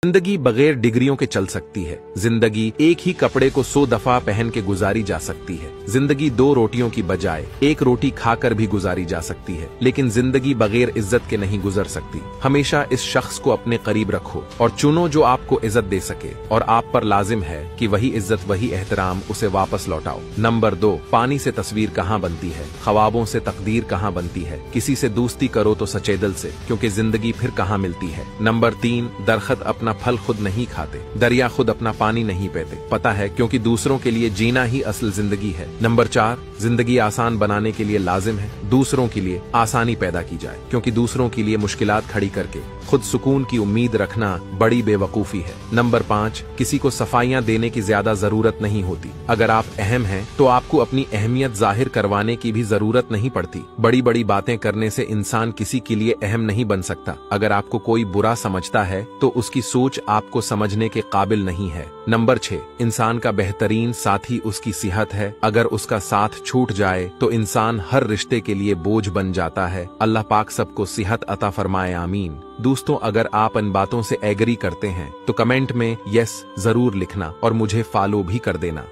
जिंदगी बगैर डिग्रियों के चल सकती है। जिंदगी एक ही कपड़े को 100 दफा पहन के गुजारी जा सकती है। जिंदगी 2 रोटियों की बजाय 1 रोटी खाकर भी गुजारी जा सकती है, लेकिन जिंदगी बगैर इज्जत के नहीं गुजर सकती। हमेशा इस शख्स को अपने करीब रखो और चुनो जो आपको इज्जत दे सके, और आप पर लाजिम है कि वही इज्जत वही एहतराम उसे वापस लौटाओ। नंबर 2, पानी से तस्वीर कहाँ बनती है, ख्वाबों से तकदीर कहाँ बनती है। किसी से दोस्ती करो तो सच्चे दिल से, क्योंकि जिंदगी फिर कहाँ मिलती है। नंबर 3, दरख्त अपना फल खुद नहीं खाते, दरिया खुद अपना पानी नहीं पीते। पता है, क्योंकि दूसरों के लिए जीना ही असल जिंदगी है। नंबर 4, जिंदगी आसान बनाने के लिए लाजिम है दूसरों के लिए आसानी पैदा की जाए, क्योंकि दूसरों के लिए मुश्किलात खड़ी करके खुद सुकून की उम्मीद रखना बड़ी बेवकूफी है। नंबर 5, किसी को सफाइयां देने की ज्यादा जरूरत नहीं होती। अगर आप अहम हैं तो आपको अपनी अहमियत जाहिर करवाने की भी जरूरत नहीं पड़ती। बड़ी बड़ी बातें करने से इंसान किसी के लिए अहम नहीं बन सकता। अगर आपको कोई बुरा समझता है तो उसकी सोच आपको समझने के काबिल नहीं है। नंबर 6, इंसान का बेहतरीन साथी उसकी सेहत है। अगर उसका साथ छूट जाए तो इंसान हर रिश्ते के लिए बोझ बन जाता है। अल्लाह पाक सबको सेहत अता फरमाए, आमीन। दोस्तों, अगर आप इन बातों से एग्री करते हैं तो कमेंट में यस जरूर लिखना और मुझे फॉलो भी कर देना।